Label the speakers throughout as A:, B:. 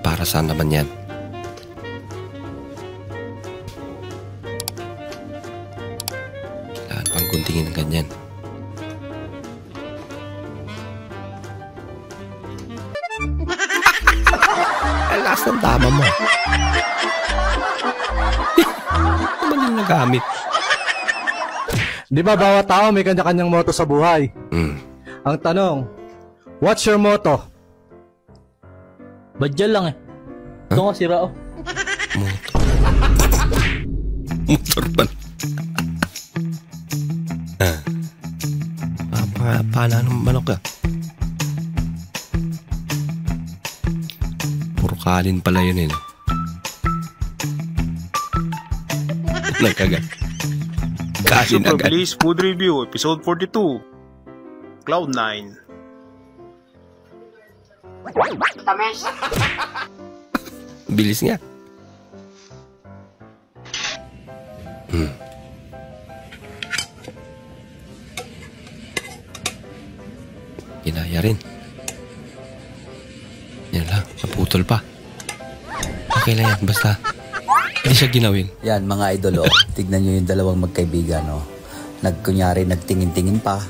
A: Para saan naman yan? Kailangan pang guntingin ng ganyan. Alas ng tama mo. Ano yung nagamit?
B: Di ba bawat tao may kanya-kanyang motto sa buhay? Ang tanong, what's your motto?
C: Badyan lang eh. Ito nga sira oh.
A: Motor. Motor pa. Paano ng manok ka? Puro kanin pala yun eh. Nagkagat. Kanin
D: Super
A: agad.
D: Bliss Food Review, Episode 42. Cloud9.
E: Tamis.
A: Bilis nga. Kinaya rin. Yan lang, naputol pa. Okay lang yan, basta hindi siya ginawin.
F: Yan mga idol oh. Tignan nyo yung dalawang magkaibigan oh. Nagkunyari nagtingin-tingin pa.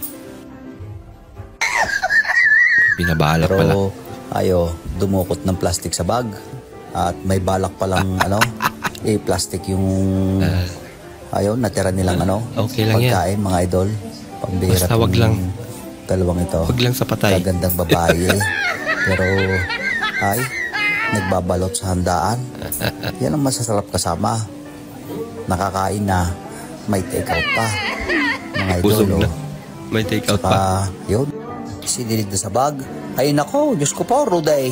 A: Binabalak pala.
F: Pero ayo, dumukot ng plastic sa bag. At may balak palang plastic yung natira nilang
A: okay lang
F: pagkain
A: yan.
F: Mga idol. Pambihira
A: basta wag lang
F: dalawang ito.
A: Wag lang sa patay.
F: Kagandang babae. Pero nagbabalot sa handaan. Yan ang masasarap kasama. Nakakain na, may take out pa. Mga idol.
A: Busog na. May take out pa.
F: Yun. Sinilig na sa bag. Ay nako, Diyos ko po, Ruday.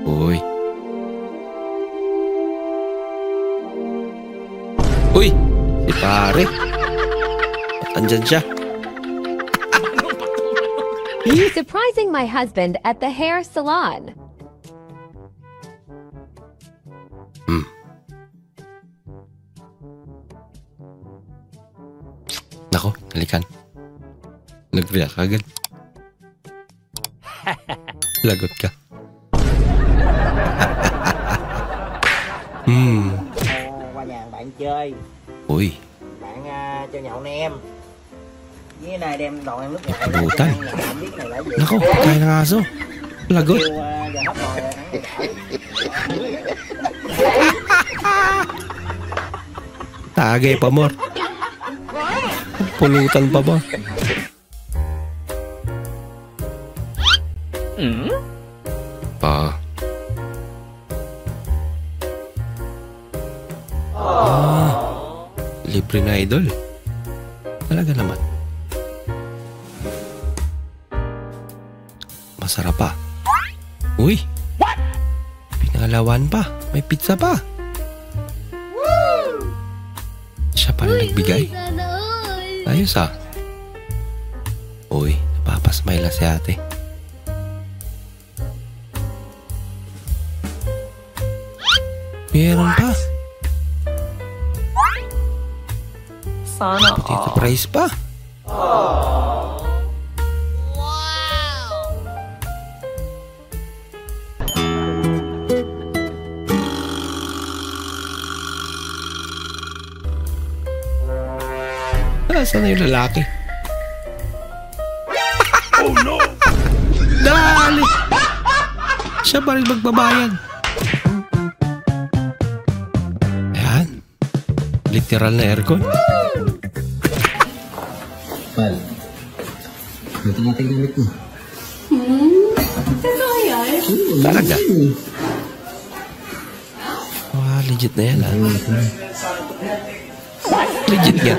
A: Uy. Uy! Si pare. Andyan siya.
G: Surprising my husband at the hair salon.
A: Nako, halikan. Nag-react agad. Lagot ka.
E: Qua nhà bạn chơi.
A: Uy.
E: Bạn cho nhậu nè em. Với này đem đồ em nước ngọt.
A: Butan. Nako, kaya ng aso. Lagot. Tagay pa mo. Pulutan pa ba? Libre na idol. Talaga naman. Masarap pa. Uy! Pinangalawan pa. May pizza pa. Siya pala nagbigay. Ayos ah. Uy, napapasmile na si ate. Meron pa.
H: Sana
A: potato fries pa. Saan na yung lalaki? Oh no! Dali! Siya pa rin magbabayad. Ayan. Literal na aircon.
F: Pal, ito natin gamit mo.
A: Talaga? Wah, legit na yan ah. Legit nga.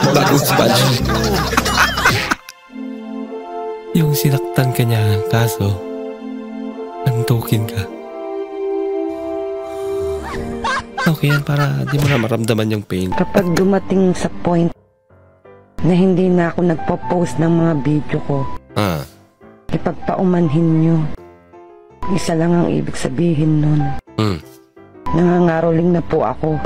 A: Bagong sponge. Yung sinaktan ka niya, kaso antukin ka. Okay yan para di mo na maramdaman yung pain.
I: Kapag dumating sa point na hindi na ako nagpo-post ng mga video ko, ipagpaumanhin nyo. Isa lang ang ibig sabihin nun. Nangangaroling na po ako.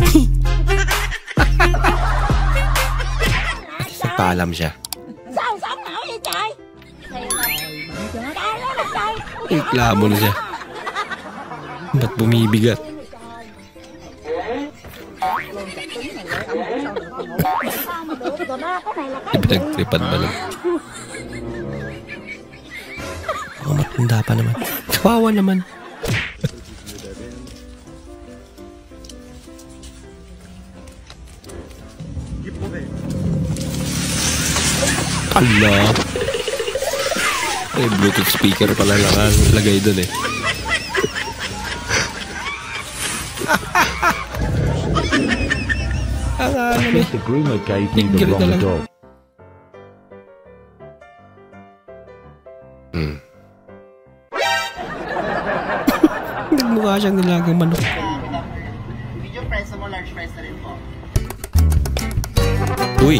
A: Sa paalam siya. Reklamo na siya. Ba't bumibigat? Pinagtripan ba lang? Oh, matanda pa naman. Kawawa naman. Allah. Bluetooth speaker pala nakalagay dun eh.
J: The groomer gave me the wrong dog.
A: Nagmukha siyang nilagang manok.
E: Medium fries mo, large fries na rin po.
A: Uy!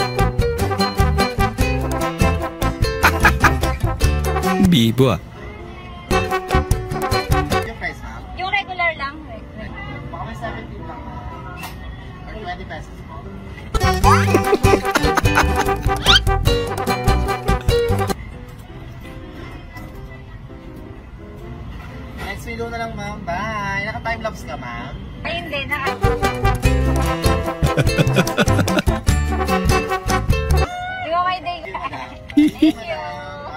A: Bibo ah.
E: Medium fries, ma'am?
H: Yung regular lang.
E: Baka may 17 lang, ma'am. Or 20 pesos po. Next video na lang, ma'am. Bye! Naka-timelapse ka, ma'am?
H: Ay, hindi.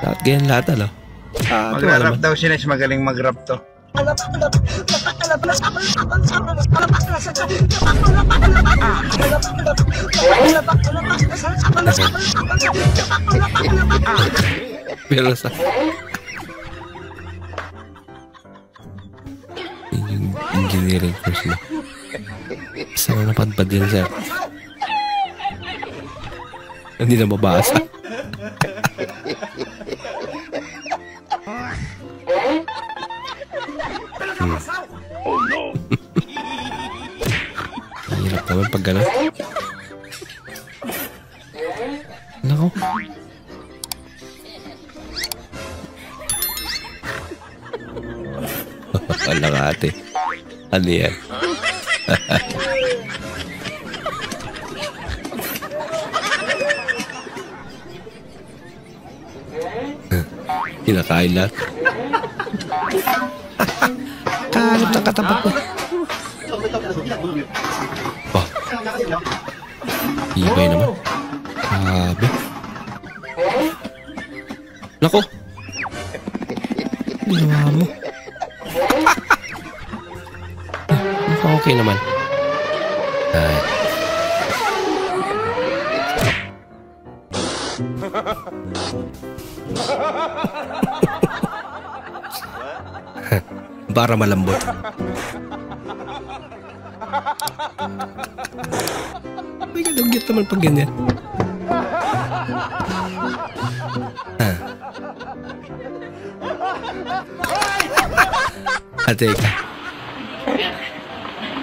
A: Lahat ganyan lahat ano?
K: Mag-rap daw si Nes, magaling mag-rap to.
A: Pero sa yung engineering course na. Saan na napadpad yan sir? Hindi na mabasa. Hirap naman pag gano'n. Nako. Wala ka ate. Ano yan? Kinakain lahat. Kalat na katapat mo. Oh. Ibay naman. Sabi. Nako. Ginawa mo. Okay naman. Ay. Para malambot. May kadugyot naman pag ganyan. Teka.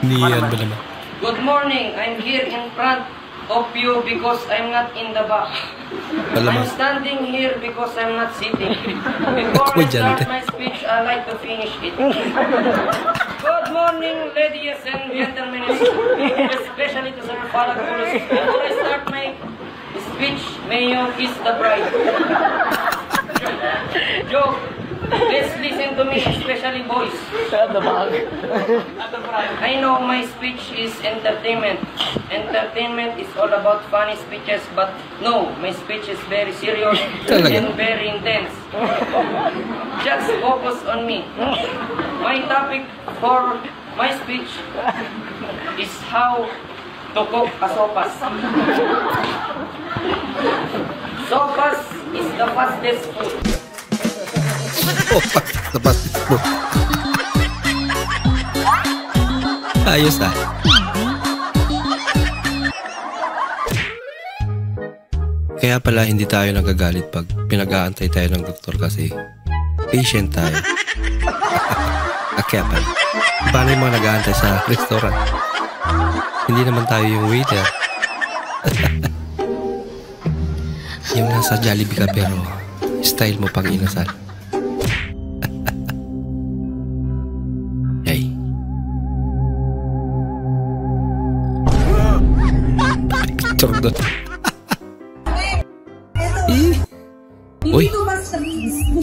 A: Niyan ba naman?
L: Good morning. I'm here in front of you because I'm not in the back. I'm standing here because I'm not sitting. Before I start my speech, I like to finish it. Good morning, ladies and gentlemen, especially to Sir Farag Police. Before I start my speech, may you kiss the bride. Joke. Let's listen to me, especially boys. I know my speech is entertainment. Entertainment is all about funny speeches, but no, my speech is very serious and very intense. Just focus on me. My topic for my speech is how to cook a sopas. Sopas is the fastest food.
A: Sopas po. Ayos ah. Kaya pala hindi tayo nagagalit pag pinag-aantay tayo ng doktor kasi patient tayo. Kaya pala. Paano yung mga nag-aantay sa restaurant? Hindi naman tayo yung waiter. Yung nasa Jollibee ka pero style mo pang inasal. picture doon. Uy,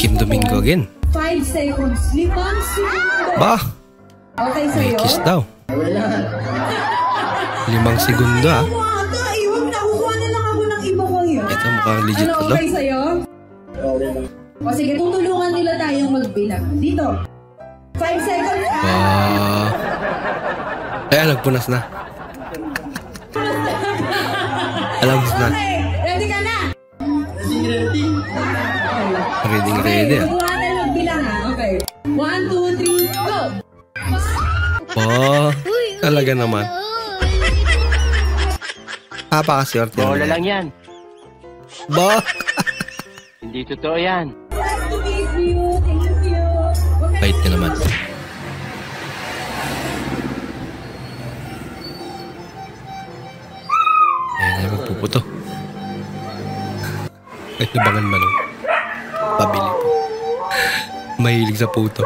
A: Kim Domingo again.
M: 5 seconds. 5 segundo.
A: Ba?
M: Okay
A: May
M: sa'yo?
A: kiss daw. 5 segundo ah.
M: Iwag na, kukuha na lang ako ng iba ko yun.
A: Ito mukhang legit
M: Ano,
A: to.
M: okay sa'yo? O sige, tutulungan nila tayong magbilang. Dito. 5 seconds.
A: Kaya nagpunas na. Alam mo na.
M: Okay, ready ka na?
A: Ready ah.
M: Kukuha na magbilang ha. Okay. 1, 2, 3, go!
A: Talaga naman. Napakaswerte.
C: Bola lang yan.
A: Ba?
C: Hindi totoo yan.
M: Thank you.
A: Bait ka naman. Ayan ay magpuputo. Ay, nabangan man. Pabili po. Mahilig sa puto.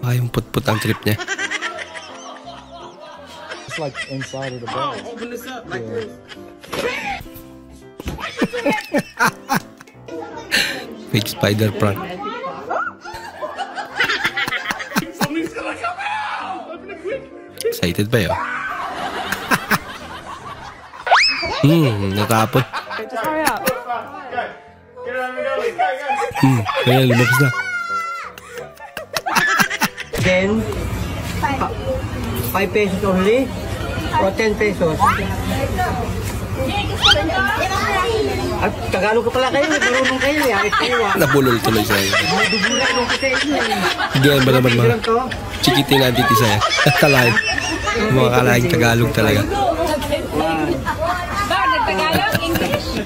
A: Baka yung put-put ang trip niya.
B: It's like inside of the ball.
E: Open this up like this.
A: Fake spider prank.
E: Something's gonna come out!
A: Excited ba yun? Natapon.
H: Just hurry up.
A: Ayan, lumabas na.
E: Then, 5 pesos only? O 10 pesos? At Tagalog ka pala kayo, marunong kayo eh. Ayos kayo ah.
A: Nabulol tuloy sa'yo.
E: Dubulan nung kita yun eh.
A: Ganyan ba naman mga chikiting natin sa'yo? Kalahin. Mga kalahing Tagalog talaga.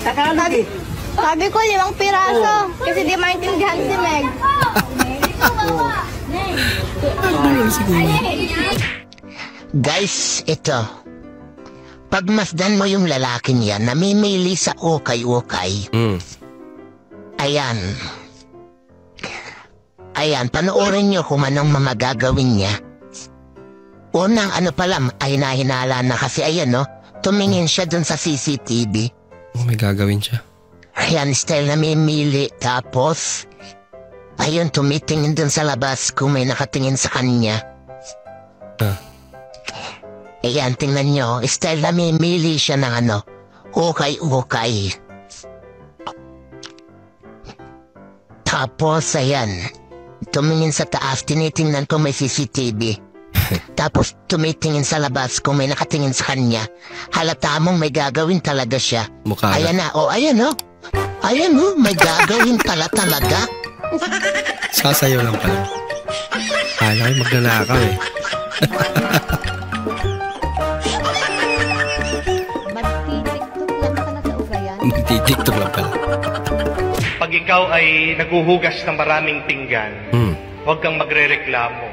E: Tagalog eh.
N: Sabi ko 5 piraso. Kasi di maintindihan si Meg.
O: Guys, ito. Pagmasdan mo yung lalaki niya, namimili sa ukay-ukay. Ayan. Ayan, panoorin nyo kung anong mga gagawin niya. Unang ano pala, ay nahinala na kasi ayan no, tumingin siya dun sa CCTV.
A: May gagawin siya.
O: Ayan, style namimili. Tapos, ayun, tumitingin dun sa labas kung may nakatingin sa kanya. Ayan, tingnan nyo, style namimili siya ng ano, ukay-ukay. Tapos, ayan, tumingin sa taas, tinitingnan kung may CCTV. Tapos, tumitingin sa labas kung may nakatingin sa kanya. Halata mong may gagawin talaga siya.
A: Mukha
O: ayan na, ayan o. Ayan o, may gagawin pala talaga.
A: Sasayaw lang pala. Kala ko magnanakaw eh. Magtitiktok lang pala.
P: Pag ikaw ay naguhugas ng maraming pinggan, huwag kang magrereklamo.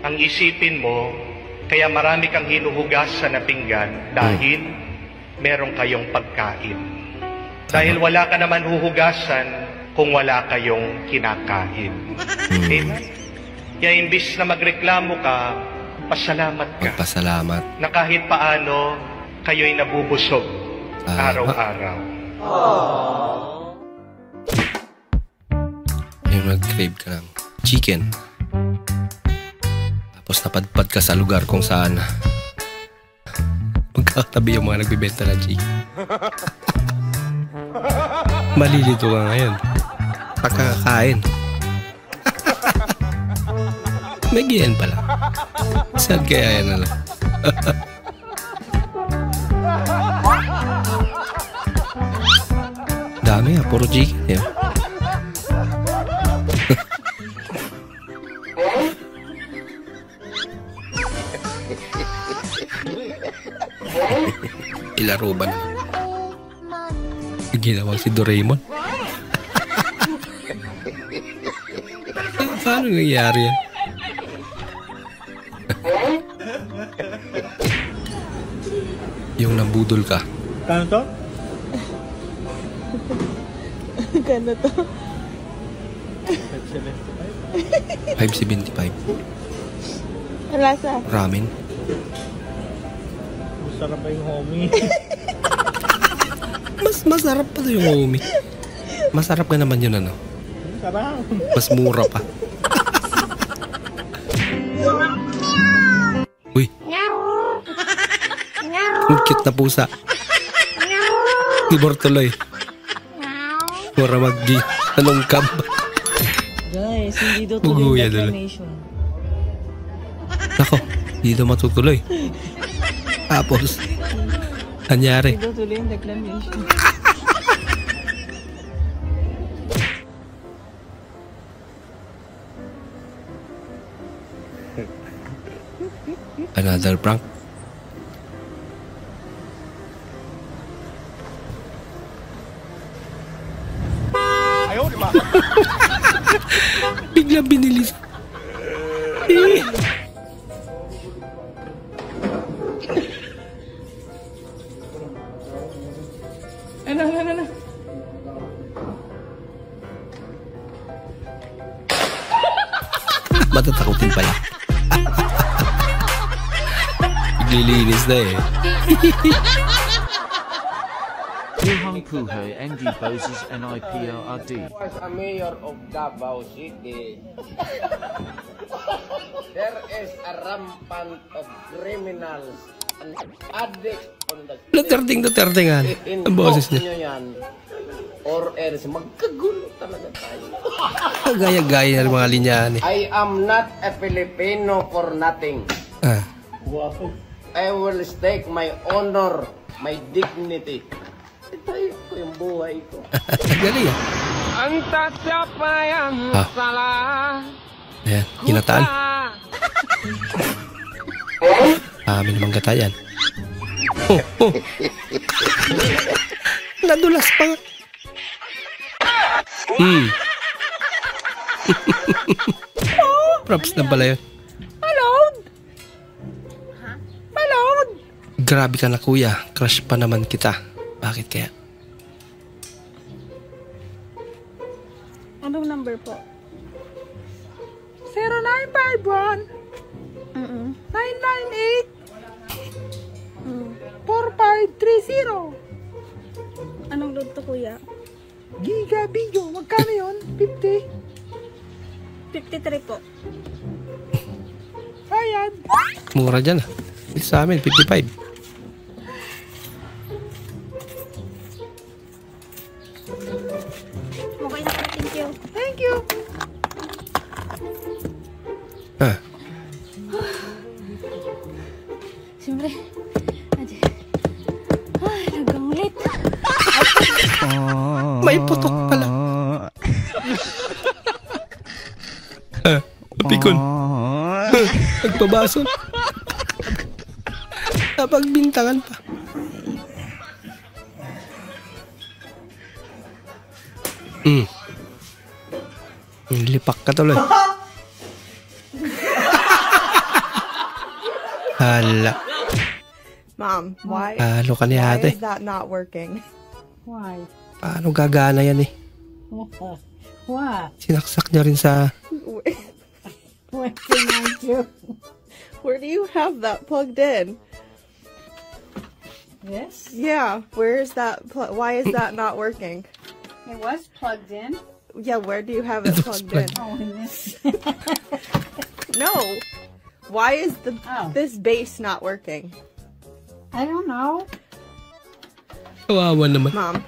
P: Ang isipin mo, kaya marami kang hinuhugasan na pinggan dahil meron kayong pagkain. Dahil wala ka naman huhugasan kung wala kayong kinakain. Amen? Kaya imbis na magreklamo ka, pasalamat ka.
A: Magpasalamat.
P: Na kahit paano, kayo'y nabubusog araw-araw.
A: Yung nag-crave ka ng chicken. Tapos napadpad ka sa lugar kung saan magkakatabi yung mga nagbibenta ng chicken. Malilito ka ngayon. Pagkakain. May giyan pala. Saan kaya yan na lang? Dami ah, puro chicken yan. Ilaro ba naman? Ginawang si Doraemon. Paano nangyayari yan? Yung nabudol ka.
C: Kano to?
H: Kano to?
A: 575.
H: Lasa?
A: Ramen.
C: Sarap pa yung homie.
A: Mas masarap pa yung homie. Masarap ka naman yun, ano?
C: Sarap.
A: Mas mura pa. Uy. Ang cute na pusa. Ibor tuloy. Mura maggi. Anong kab?
H: Guys, hindi daw tuloy yung reclamation.
A: Nako, hindi daw matutuloy. Tapos, anyari?
H: Hindi daw tuloy yung reclamation.
A: Another prank.
P: Ayaw, di ba?
A: Bigla binilis.
H: Ano.
A: Matatakutin pala. Naglilinis na eh.
J: Puhang Puho, ND Boses, NIPRD.
L: Was a mayor of Davao City. There is a rampant of criminals and addicts on the
A: Duterte nga. Ang boses niya.
L: Yan. Or else, magkagulo talaga tayo.
A: Gaya-gaya ng mga linyaan eh.
L: I am not a Filipino for nothing.
C: Wow.
L: I will stake my honor, my dignity. Itayo ko yung buhay ko.
A: Galing ah.
L: Ang tasapayan salah.
A: Ayan, kinataan. Amin namang gatayan. Oh. Nadulas pa nga. Props na pala yun. Grabe ka na kuya, crush pa naman kita. Bakit kaya?
H: Anong number po? 0951 998 4530. Anong load to, kuya? Giga Bigo. Magkano yun? 50? 53 po. Ayan.
A: Mura dyan ah. Sa amin, 55.
H: Okay na po. Thank you. Thank you. Siyempre. Ay, naganglit.
A: May putok pala. Pikon. Nagpabaso. Napagbintangan pa. Lipak ka tuloy. Hala.
Q: Mom, why
A: ka ni ate.
Q: is that not working?
H: Why?
A: Paano gagana yan eh?
H: What?
A: Sinaksak niya rin sa...
H: What can I do?
Q: Where do you have that plugged in?
H: This?
Q: Yeah, where is that? Why is that not working?
H: It was plugged in.
Q: Yeah, where do you have it plugged in?
H: Oh, in this.
Q: No. Why is this base not working?
H: I don't know.
A: Kawawa naman.
Q: Mom,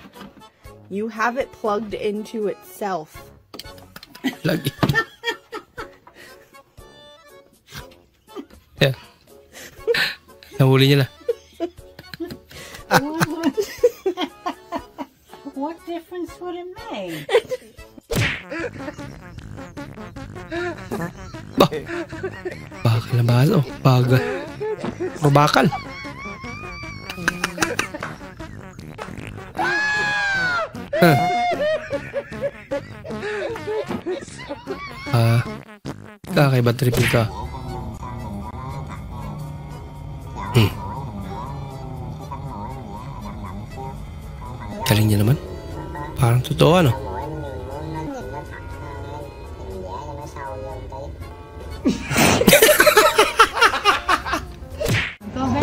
Q: you have it plugged into itself.
A: Lagi. Yeah. Nahuli niya na.
H: What difference would it make?
A: Bakal na baso. Bagal. Mabakal. Kakaiba trip nito. Galing niya naman. Parang totoo ano.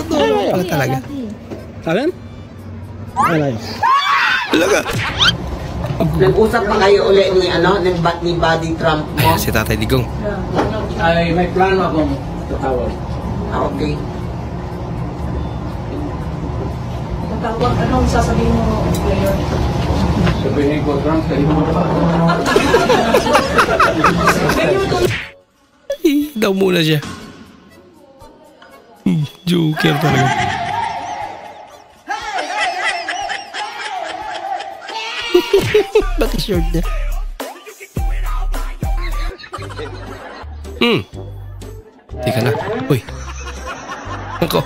A: Totoo pala talaga.
C: ¿Saben? Alay.
A: Talaga.
E: Nag-usap pa kayo ulit ni Buddy Trump mo?
A: Ayan, si Tatay Digong.
C: Ay, may plano akong tatawag.
E: Okay.
H: Tatawag, anong sasabihin mo, player?
C: Sabihin ko, Trump, kayo mo pa.
A: Daw muna siya. Joker talaga. Pati short niya. Teka na. Uy. Ako.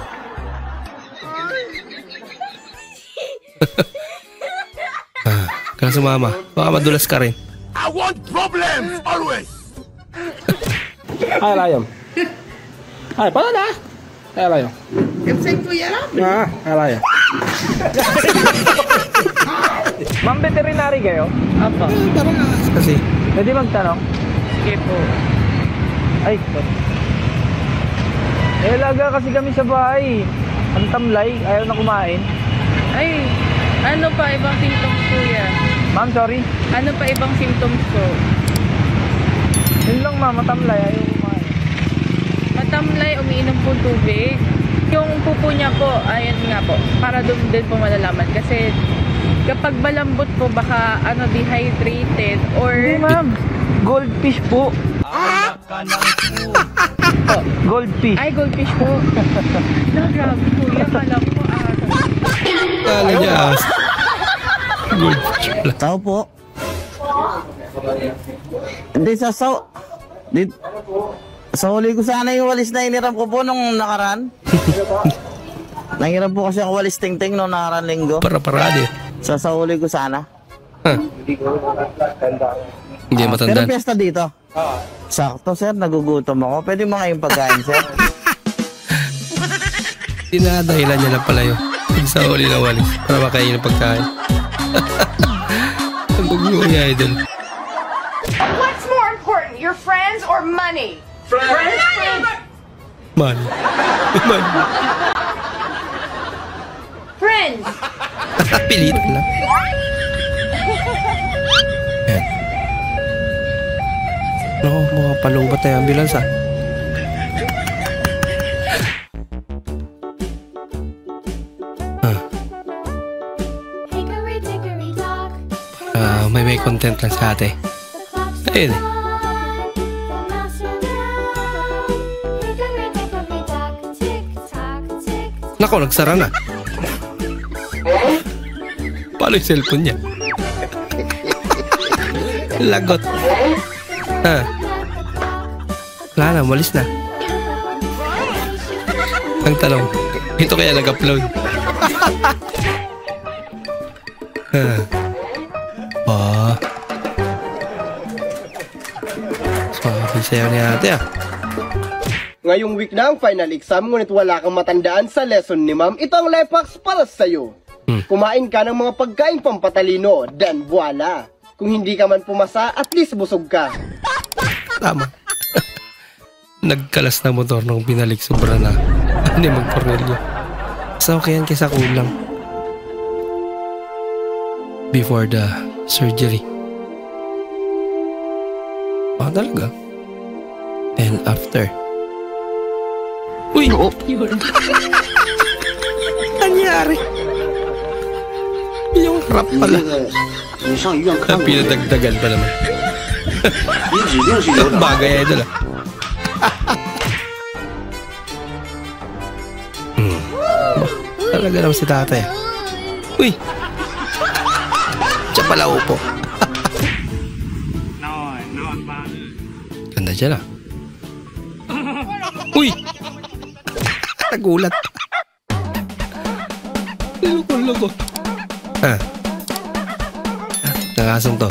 A: Kaya sumama. Baka madulas ka rin.
R: I want problems always.
C: Ay, layom. Ay, pala na. Ay, layom.
E: Kapsay ko yan
C: Ah, ay, layom. Ma'am, veterinary kayo? Apa.
A: Parang kasi.
C: Pwede magtanong? Sige po. Ay, sorry. Laga kasi kami sa bahay. Ang tamlay, ayaw na kumain.
Q: Ay, ano pa ibang symptoms ko yan?
C: Ma'am, sorry.
Q: Ano pa ibang symptoms ko?
C: Yun lang ma'am, matamlay, ayaw kumain.
Q: Matamlay, umiinom po tubig. Yung pupo niya po, ayun nga po, para doon din po malalaman. Kasi kapag malambot po, baka dehydrated or...
C: Hindi ma'am, goldfish po. Goldfish.
Q: Ay, goldfish po. Grabe po, yan alam ko.
A: Kala niya goldfish pala.
F: Tao po. Hindi sa huli ko sana yung walis na iniram ko po nung nakaraan. Nangiram po kasi ako walis ting-ting nung nakaraan linggo.
A: Para-parade.
F: Sa huli ko sana.
A: Hindi matandaan.
F: Pero piyesta dito. Sakto sir, nagugutom ako. Pwede mo ngayong pagkain sir?
A: Dinadahilan niya lang pala yun. Sa huli na walis. Para makain ng pagkain. Ang gugulo niya, idol.
N: What's more important, your friends or money? Friends.
A: Man.
N: Friends.
A: Pilitan lang. Naku, mga palubat na yung ambulance ah. May content lang sa ate. Ayun eh. Nako, nagsara na. Paano yung cellphone niya? Lagot. Wala na, malis na. Ang tanong, ito kaya nag-upload? Swabe sayo ni ate ah.
S: Ngayong week na ang final exam, ngunit wala kang matandaan sa lesson ni ma'am. Ito ang Lepax para sa'yo. Kumain ka ng mga pagkain pampatalino, dan voila. Kung hindi ka man pumasa, at least busog ka.
A: Tama. Nagkalas na motor nung binalik sobra na. Ano yung mag-Cornelio? So, okay yan kaysa kulang. Before the surgery. Talaga. And after. Uy! Nangyari? Yung rap pala. Pinadagdagan pa naman. Bagay ay doon ah. Talaga naman si tatay. Uy! Siya pala upo. Ganda siya na. Uy! Nagulat. Loko-loko. Nakasong to.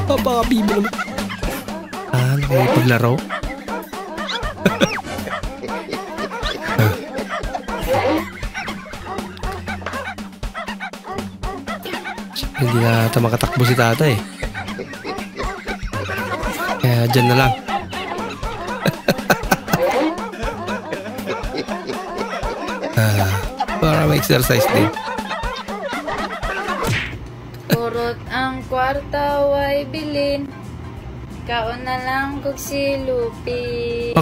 A: Papakabibo naman. Nakipaglaro. Hindi na ata makatakbo si tatay. Kaya dyan na lang. ma-exercise din.
Q: Kurot ang kwarta way bilin. Kaon na lang kog silupin.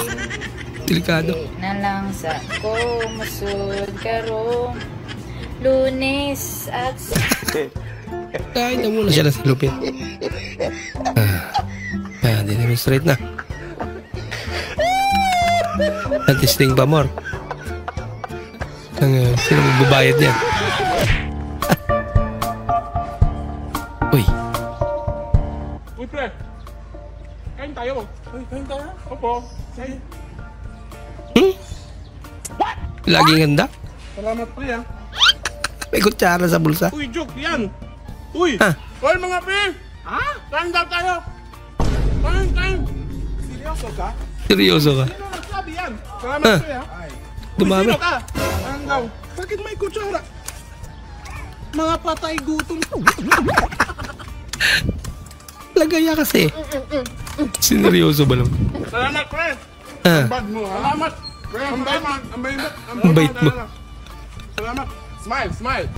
A: Delikado.
Q: Na lang sa ko musud karong Lunes at
A: Kahit na muna siya na silupin. Demonstrate na. Natisting pa more. Sino magbabayad niyan? Uy.
R: Uy, pre. Kain tayo. Uy, kain tayo. Opo. Kain.
A: What? Laging handa?
R: Salamat, pre, ah.
A: May kutsara sa bulsa.
R: Uy, joke yan. Uy. Uy, mga pre. Ha? Kain daw tayo. Kain. Seryoso ka?
A: Seryoso ka?
R: Sino nagsabi yan? Salamat, pre, ah.
A: Dumami.
R: Sino ka? Kain daw. Bakit may kutsara? Mga patay gutom.
A: Lagaya kasi. Sineryoso ba lang?
R: Salamat, pre. Ang bad mo, ha? Salamat. Ang bait mo. Salamat. Smile.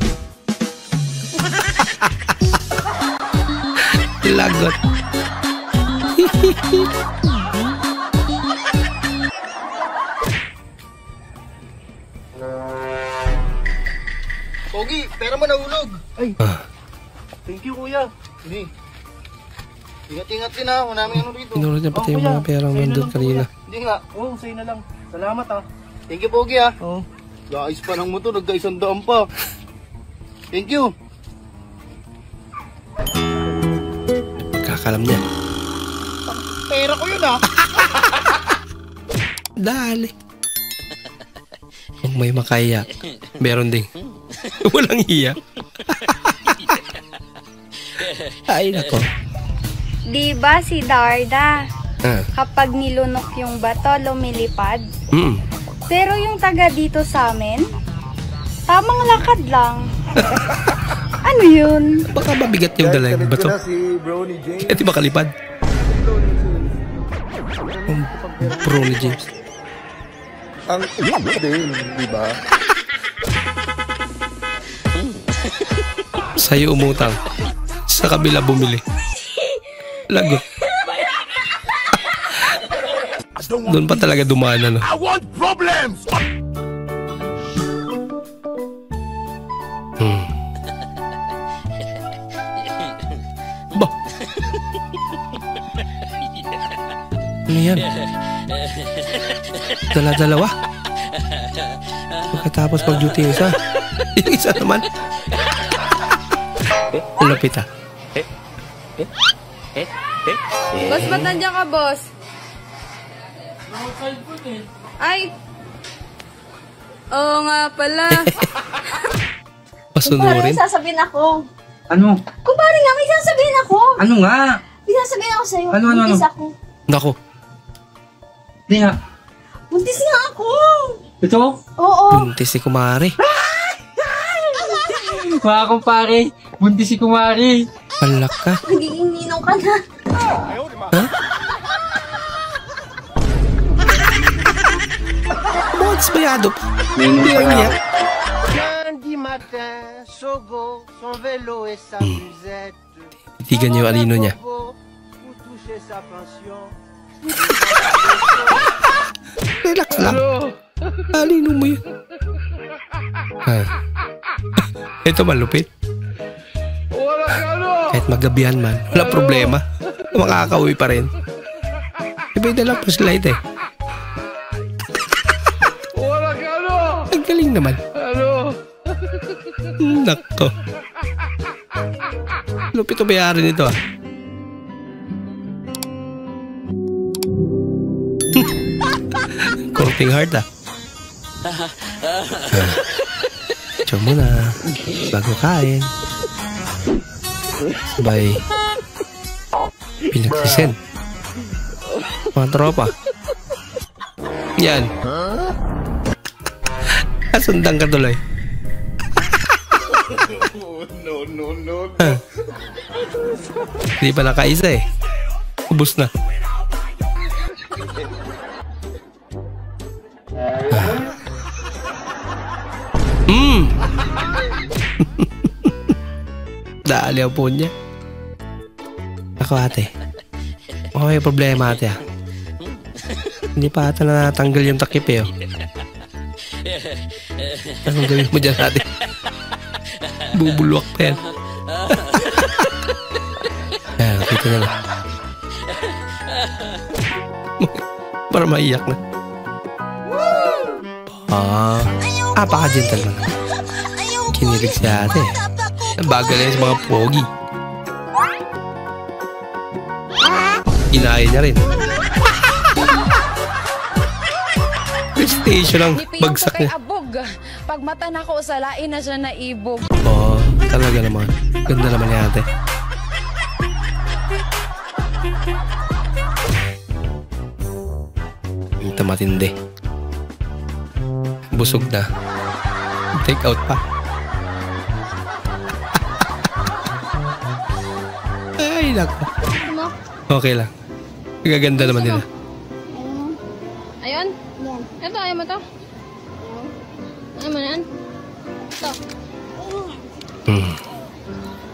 A: Lagot.
S: Pogi, pera mo nahulog. Ay. Thank you, kuya. Hindi. Ingat-ingat din ha. Wala namin ano rito.
A: Pinulot niya pati yung mga perang nandun kanina.
S: Hindi nga. Oo, sa'yo na lang. Salamat ha. Thank you, Pogi ha. Oo. Guys pa ng motor, nagka-100 pa. Thank you.
A: Kakalam niya.
S: Pera ko yun ha.
A: Dali. Kung may makaya, meron ding walang hiya. Ay, nako.
H: Diba si Darda? Kapag nilunok yung bato, lumilipad? Pero yung taga dito sa amin, tamang lakad lang. Ano yun?
A: Baka mabigat yung dala yung bato. Eh, di ba kalipad? Brony James.
K: Ang din, di ba?
A: Sa'yo umutang. Sa kabila bumili. Lagot. Doon pa talaga dumaan, ano?
R: I want problems!
A: Ba? Ano yan? Dala-dalawa? Pagkatapos pag-duty yung isa. Yung isa naman. Lapit ah.
Q: Boss, ba't nandiyan ka, boss? Ay! Oo nga pala.
A: Pasunurin?
H: May sasabihin ako.
B: Ano?
H: Kumpare nga, may sasabihin ako.
B: Ano nga?
H: May sasabihin ako sa'yo.
B: Ano?
H: Buntis ako.
A: Nako.
B: Hindi nga.
H: Buntis nga ako.
B: Ito?
H: Oo.
A: Buntis si Kumari.
B: Mga kumpare, buntis si Kumari.
A: Palak ka.
H: Nagiging ninong ka na.
A: Ha? Bakit bayado pa? Hindi lang niya.
S: Lundi matin, Sogo, son vélo et sa musette.
A: Titigan niyo yung alino niya. Relax lang. Alino mo yun. Ito malupit. Kahit magabihan man, wala problema. Makakauwi pa rin. Ibay na lang flashlight eh. Ang galing naman. Nako. Lupit o bayari nito ah. Courting heart ah. Ito muna. Bago kain. Sabay. Pinagsisen. Mga tropa. Yan. Asundang ka tuloy.
R: No.
A: Hindi pa nakaisa eh. Ubus na. Dali ang phone niya. Ako ate. May problema ate ah. Hindi pa ata natanggal yung takip eh. Anong gawin mo dyan ate? Bubulwak pa yan. Ayan, kita na lang. Para maiyak na. Paka-gentleman. Kinilig si ate. Bagal na sa mga pogi. Inaya niya rin. PlayStation lang. Bagsak niya.
Q: Pag mata na ko, salain na siya na ibog.
A: Talaga naman. Ganda naman ni ate. Ito matindi. Busog na. Take out pa. Ay, nako. Okay lang. Gaganda naman nila.
H: Ayun? Ito, ayaw mo to? Ayaw mo na yan? Ito.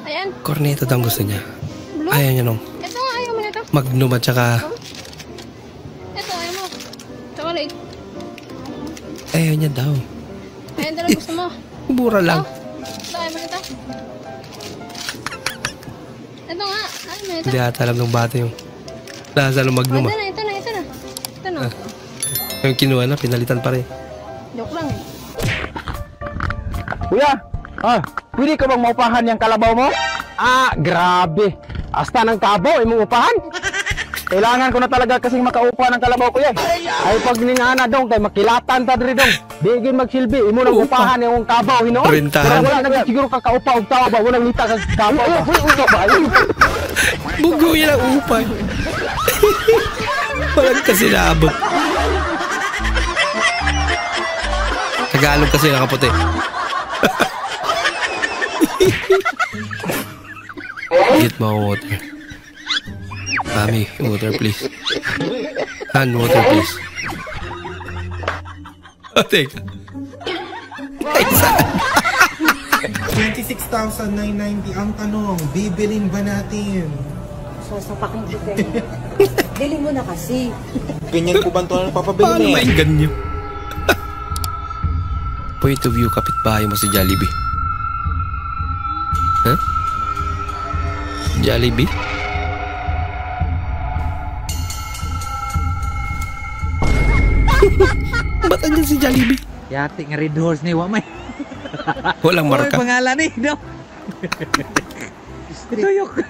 H: Ayan.
A: Corneto daw gusto niya. Ayaw niya nung.
H: Ito nga, ayaw mo na ito.
A: Magnum at saka...
H: Ito, ayaw mo. Chocolate.
A: Ayaw niya daw.
H: Ayan talaga gusto mo.
A: Mura lang.
H: Ito, ayaw mo na ito. Ito nga, ayaw mo na ito.
A: Hindi ata alam ng bata yung lasa ng Magnum.
H: Ito na. Ito na.
A: Yung kinuha na, pinalitan pa rin.
H: Joke lang eh.
T: Kuya, pwede ka bang maupahan yung kalabaw mo? Grabe. Hasta ng kabaw, imong upahan? Kailangan ko na talaga kasing makaupa ng kalabaw ko yan. Ay pag ningana dong, kay makilatan ta diri dong. Digin magsilbi, imo nang upahan yung kabaw, hinoon.
A: Rentahan.
T: Pero wala na siguro kakaupa og tao ba, wala ngita kag kabaw ba.
A: Bugo yan ang upay. Walang kasi naabot. Tagalog kasi nakaputi. Get my water. Mami, water please. Hand water please. Teka. Saan?
U: 26,990 ang tanong, bibilin ba natin?
I: Sasapakin kita. Bili mo na kasi.
U: Ganyan po ba ito na papabili?
A: Paano mainggan niyo? Point of view, kapitbahay mo si Jollibee. Huh? Jollibee? Ba't andyan si Jollibee?
V: Yati nga red horse ni Wamay.
A: Walang marka.
V: Pangalan ni, no? Tuyok.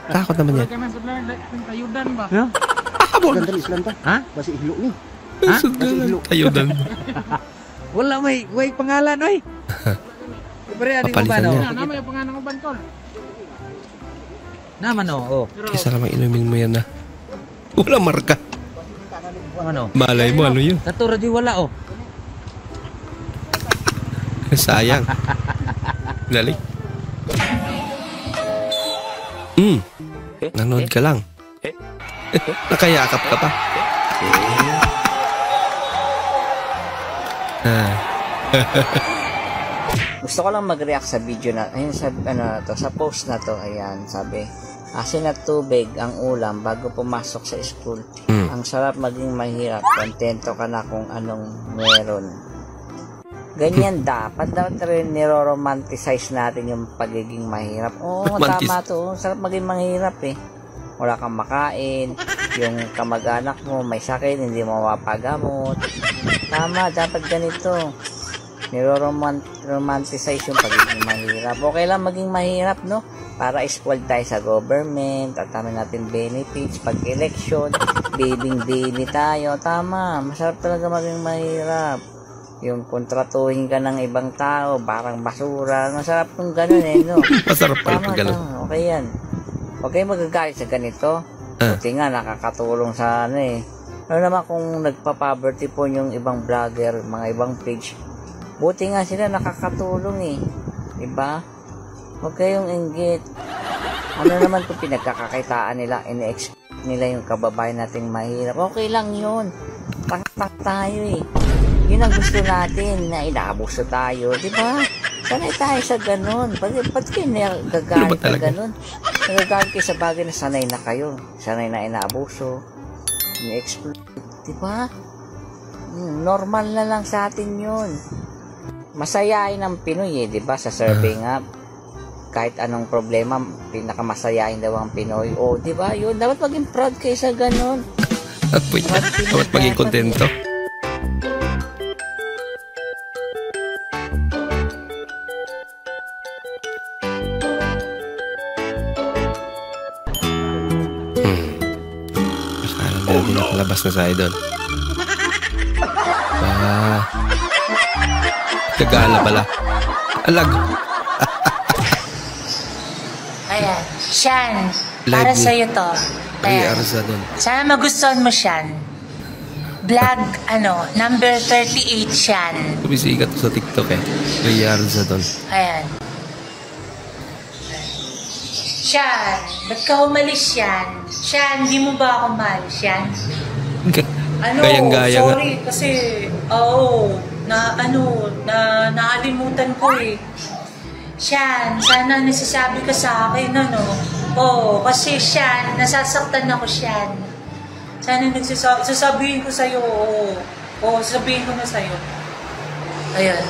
A: Takot naman yan.
V: Tayudan ba?
A: Ganda
V: ni Islam pa. Ha? Basi ihlo ni.
A: Tayudan.
V: Wala may pangalan, oy. Pre, ano mo ba, no?
C: Nama yung pangalan ko bantol.
V: Naman, oh.
A: Kesa naman inumin mo yan na. Walang marka.
V: Ano?
A: Malay mo, ano yun?
V: Natura di wala, oh.
A: Sayang. Dali. Nanood ka lang. Nakayakap ka pa.
E: Gusto ko lang mag-react sa video na, ayun sa, sa post na to, ayan, sabi, asin at tubig ang ulam bago pumasok sa school. Ang sarap maging mahirap, kontento ka na kung anong meron. Ganyan dapat rin niro-romanticize natin yung pagiging mahirap. Oo, tama to, sarap maging mahirap eh. Wala kang makain, yung kamag-anak mo may sakit, hindi mo mapagamot. Tama, dapat ganito. Niro-romanticize yung pagiging mahirap. Okay lang maging mahirap, no? Para spoiled tayo sa government, at tama natin benefits, pag-election, baby tayo. Tama, masarap talaga maging mahirap. Yung kontratuhin ka ng ibang tao, parang basura. Masarap kung ganun eh, no?
A: Masarap pala pag ganun.
E: Okay yan. Okay magagalit sa ganito. Buti nga, nakakatulong sa ano eh. Ano naman kung nagpa-poverty po yung ibang vlogger, mga ibang page, buti nga sila nakakatulong eh. Diba? Huwag kayong inggit. Ano naman kung pinagkakakitaan nila, ine-expect nila yung kababayan nating mahirap. Okay lang yun. Tang tayo eh. Yun ang gusto natin, na inaabuso tayo. Diba? Sanay tayo sa ganun. Ba't kayo nagagalit na ganun? Nagagalit kayo sa bagay na sanay na kayo. Sanay na inaabuso. Ni-exploit. Diba? Normal na lang sa atin yun. Masayain ang Pinoy eh, diba? Sa survey nga, kahit anong problema, pinakamasayain daw ang Pinoy. O, diba? Yun, dapat maging proud kayo sa ganun.
A: Dapat maging kontento. Hindi nakalabas na sa idol. Gagala pala. Alag.
D: Ayan. Shan, para sa'yo to. Ayan. Sana magustuhan mo, Shan. Vlog, number 38, Shan.
A: Kumisikat ko sa TikTok eh. Ray Arzadon.
D: Ayan. Shan, ba't ka umalis yan? Shan, di mo ba ako mahal, Shan?
A: Gayang-gaya
D: sorry, kasi, nakalimutan ko eh. Shan, sana nasasabi ka sa akin, kasi Shan, nasasaktan ako, Shan. Sana sasabihin ko sa'yo, sasabihin ko na sa'yo. Ayun.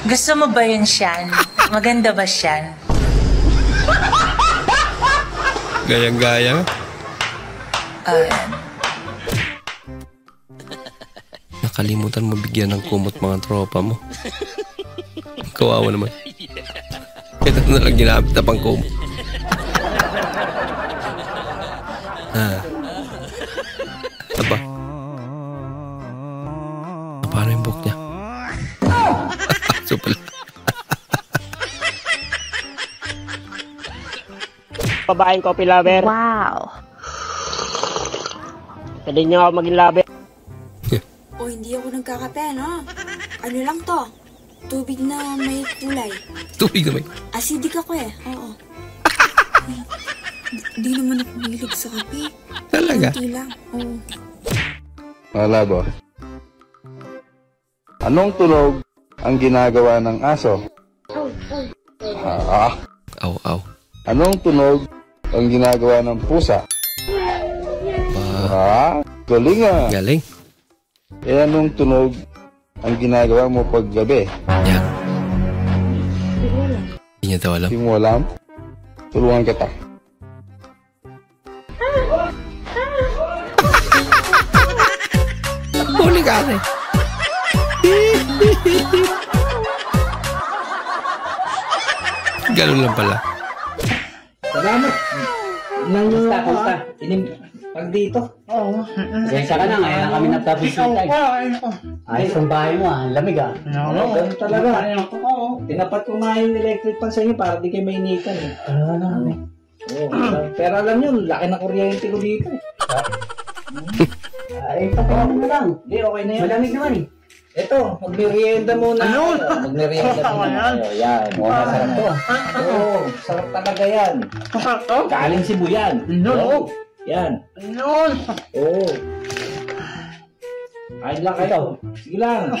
D: Gusto mo ba yun, Shan? Maganda ba, Shan?
A: Gayang-gaya. Nakalimutan mo bigyan ng kumot mga tropa mo. Kawawa naman. Ito na lang ginamit na pang kumot. Aba. Paano yung book niya? Supal.
C: Babaeng coffee lover.
D: Wow.
C: Pwede niyo ako maging lover.
H: Hindi ako nagkakape, no? Ano lang to? Tubig na may kulay.
A: Tubig na may?
H: Acidic ako eh, oo. Di naman ako mahilig sa kape.
A: Talaga?
H: Hindi lang, oo.
K: Malabo. Anong tunog ang ginagawa ng aso?
A: Aw.
K: Anong tunog ang ginagawa ng pusa? Galing ah.
A: Galing.
K: Anong tunog ang ginagawa mo pag gabi?
A: Yan. Hindi niya daw alam.
K: Hindi mo alam? Tulungan kita.
A: Huli ka rin. Ganun lang pala.
V: Salamat. Kamusta? Pag dito? Oo. Kaya ka na, ngayon na kami nagtabisita. Ayos ang bahay mo ang lamig Oo, ganun talaga. Oo. Tinapat ko nga yung electric pan sa inyo para di kayo mainitan eh. Pero alam nyo, laki na kuryente ko dito. Ay, tapos mo lang. Hindi, okay na yun. Malamig naman eh. Ito, magmerienda muna. Magmerienda muna. Yan, masarap to. Oo, sarap talaga yan. Galing Cebu yan. Oo. Yan. Oo. Kain lang kayo. Sige lang.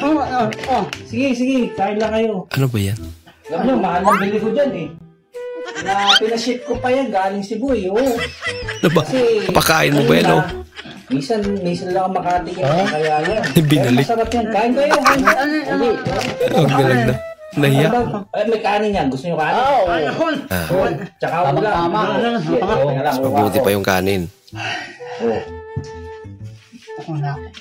V: Sige. Kain lang kayo.
A: Ano ba yan?
V: Alam nyo, mahal ang bili ko dyan eh. Pinaship ko pa yan. Galing Cebu eh. Oo.
A: Napakain mo ba yan?
V: Minsan lang ang makatikin. Kaya yan.
A: Binalik.
V: Masarap yan. Kain kayo.
A: Ang galang na. Nahiya.
V: May kanin yan. Gusto nyo kanin? Oo. Tsaka ulam.
A: Mabuti pa yung kanin.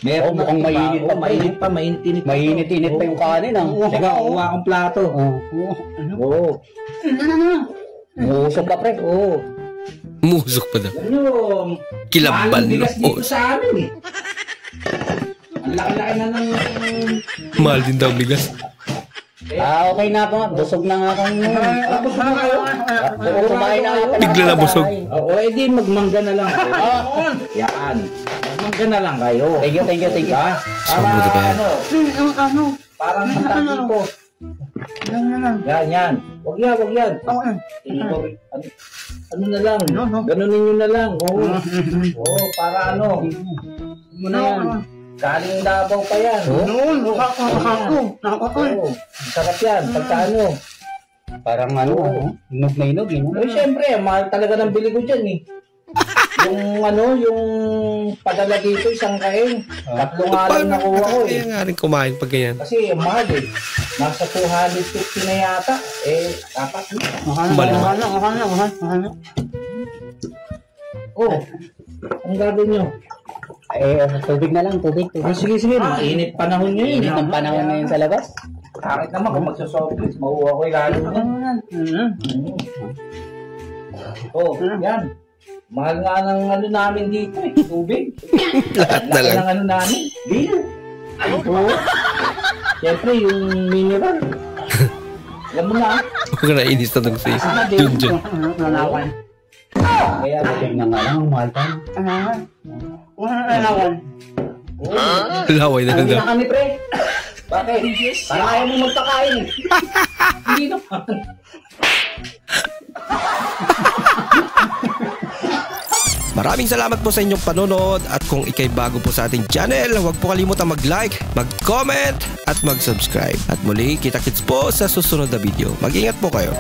V: Meron mukhang mainit pa. Mainit-init pa yung kanin. Teka, kuha akong plato. Oo. Musok ka pre. Oo.
A: Musok pa daw. Kilambal na.
V: Dito sa amin eh. Ang laki-laki na ng...
A: Mahal din daw bigas.
V: Okay na ako nga. Busog na nga akong... Busog na kayo? Kumain na ako.
A: Bigla na busog.
V: Oo, edi magmangga na lang kayo. Yan. Magmangga na lang kayo. Thank you.
A: Mabuti pa yan.
V: Parang mataki ko. Yan. Wag yan. Ano na lang. Ganunin nyo na lang. Oo, para ano. Ano na yan. Galing Davao pa yan. Sarap yan. Pagka ano. Parang ano, inog na inog, eh. Eh, syempre, mahal talaga ng bili ko dyan, eh. Yung ano, yung padala dito, isang kain. 3 nga lang nakuha ko, eh.
A: Kaya nga rin kumain pag ganyan.
V: Kasi mahal, eh. Nasa 250 na yata. Eh, dapat. Mahal na. Oh, ang gagawin nyo? Eh, tubig na lang, tubig. Ah, sige, mainit panahon nyo yun. Mainit ang panahon ngayon sa labas. Kahit naman kung magsasoftdrinks, mauuha ko yung lalo. Oh, yan. Mahal nga ng ano namin dito eh, tubig.
A: Lahat na lang.
V: Ng ano namin, beer. Oo. Siyempre, yung mineral. Alam mo na.
A: Huwag ka nainis na si Junjun.
V: Nanawan. Kaya tubig na nga lang, mahal pa. Nanawan.
A: Laway na
V: Ano
A: daw.
V: na kami, pre? Bakit? Parang ayaw mo magpakain. Hindi naman.
A: Maraming salamat po sa inyong panonood at kung ikay bago po sa ating channel, huwag po kalimutang mag-like, mag-comment at mag-subscribe. At muli, kita-kits po sa susunod na video. Mag-ingat po kayo.